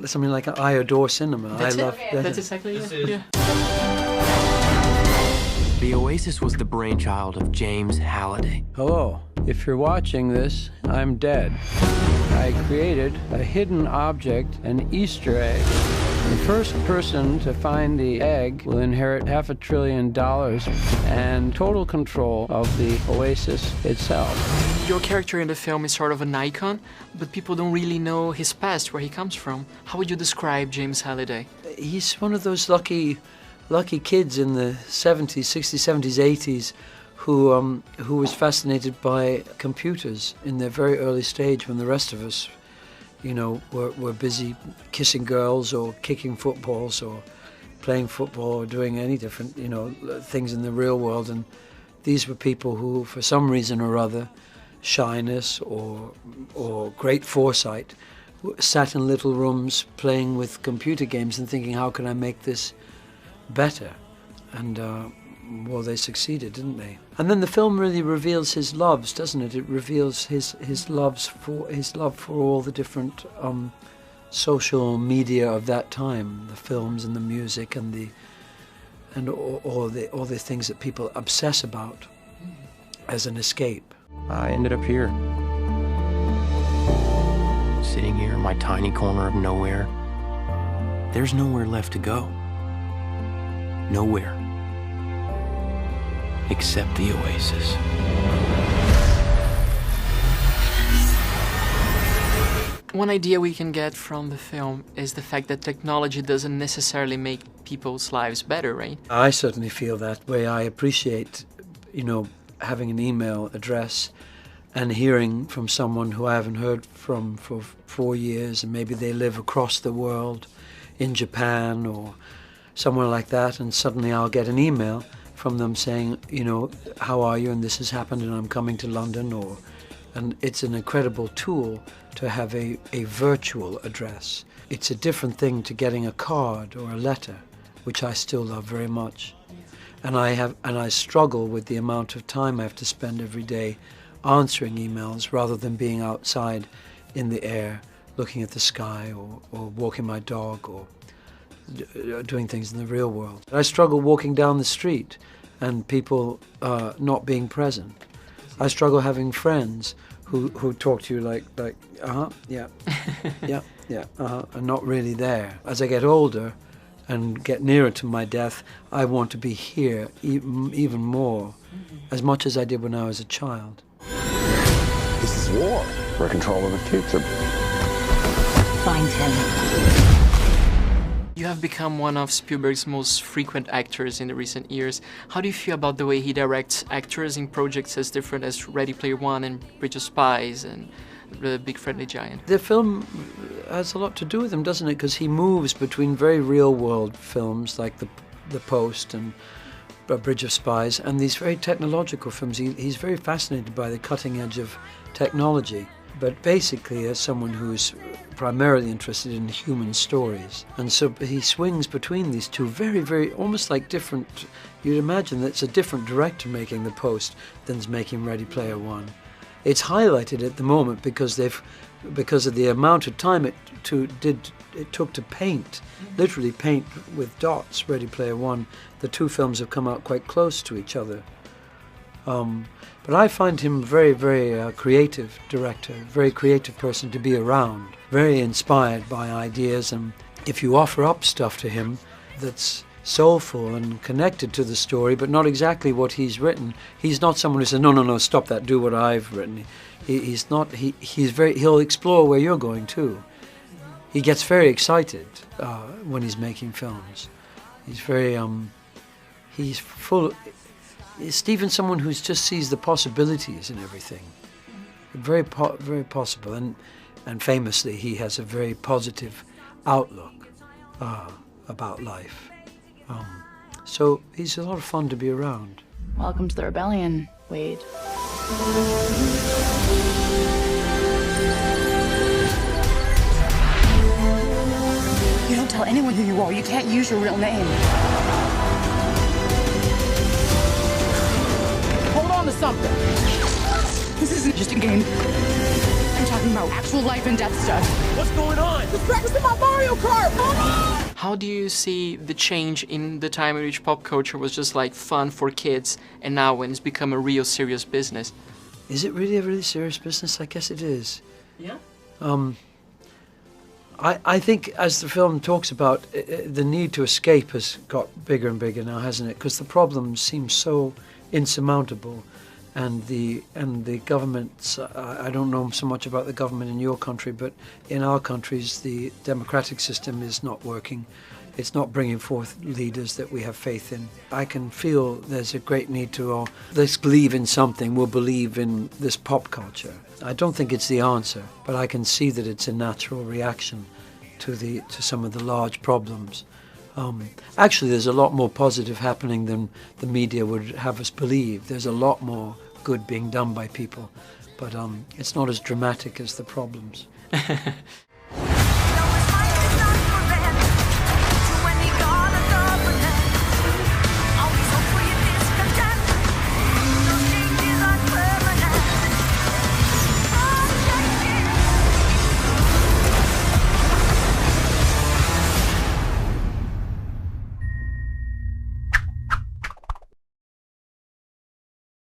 something like I adore cinema. That's I love it. That's exactly it. Yeah. The Oasis was the brainchild of James Halliday. Hello. If you're watching this, I'm dead. I created a hidden object, an Easter egg. The first person to find the egg will inherit $500 billion and total control of the Oasis itself. Your character in the film is sort of an icon, but people don't really know his past, where he comes from. How would you describe James Halliday? He's one of those lucky kids in the 70s, 60s, 70s, 80s who was fascinated by computers in their very early stage when the rest of us, you know, were busy kissing girls or kicking footballs or playing football or doing any different, you know, things in the real world. And these were people who, for some reason or other, shyness or great foresight, sat in little rooms playing with computer games and thinking, how can I make this better? And well, they succeeded, didn't they? And then the film really reveals his loves, doesn't it? It reveals his love for all the different social media of that time, the films and the music and all the things that people obsess about as an escape. I ended up here. Sitting here in my tiny corner of nowhere. There's nowhere left to go. Nowhere. Except the Oasis. One idea we can get from the film is the fact that technology doesn't necessarily make people's lives better, right? I certainly feel that way. I appreciate, you know, having an email address and hearing from someone who I haven't heard from for 4 years, and maybe they live across the world in Japan or somewhere like that, and suddenly I'll get an email from them saying, you know, how are you, and this has happened and I'm coming to London, and it's an incredible tool to have a virtual address. It's a different thing to getting a card or a letter, which I still love very much. And I struggle with the amount of time I have to spend every day answering emails rather than being outside in the air looking at the sky or walking my dog or doing things in the real world. I struggle walking down the street and people not being present. I struggle having friends who talk to you like yeah, yeah, and not really there. As I get older and get nearer to my death, I want to be here even more, as much as I did when I was a child. This is war. We're in control of the future. Find him. You have become one of Spielberg's most frequent actors in the recent years. How do you feel about the way he directs actors in projects as different as Ready Player One and Bridge of Spies and The Big Friendly Giant? The film has a lot to do with him, doesn't it? Because he moves between very real-world films like The Post and Bridge of Spies and these very technological films. He's very fascinated by the cutting edge of technology, but basically as someone who's primarily interested in human stories. And so he swings between these two very, very, almost like different, you'd imagine that it's a different director making The Post than's making Ready Player One. It's highlighted at the moment because of the amount of time it took to paint, literally paint with dots, Ready Player One. The two films have come out quite close to each other. But I find him very, very creative director, very creative person to be around, very inspired by ideas. And if you offer up stuff to him that's soulful and connected to the story, but not exactly what he's written, he's not someone who says, no, stop that, do what I've written. He'll explore where you're going too. He gets very excited when he's making films. He's very, he's full. Stephen's someone who just sees the possibilities in everything. Very possible, and famously he has a very positive outlook about life. So he's a lot of fun to be around. Welcome to the rebellion, Wade. You don't tell anyone who you are. You can't use your real name. Hold on to something. This isn't just a game. I'm talking about actual life and death stuff. What's going on? Just practicing my Mario Kart! How do you see the change in the time in which pop culture was just like fun for kids, and now when it's become a real serious business? Is it really a really serious business? I guess it is. Yeah. I think, as the film talks about, the need to escape has got bigger and bigger now, hasn't it? Because the problems seem so insurmountable, and the governments. I don't know so much about the government in your country, but in our countries, the democratic system is not working. It's not bringing forth leaders that we have faith in. I can feel there's a great need to, let's believe in something, we'll believe in this pop culture. I don't think it's the answer, but I can see that it's a natural reaction to some of the large problems. Actually, there's a lot more positive happening than the media would have us believe. There's a lot more good being done by people, but it's not as dramatic as the problems.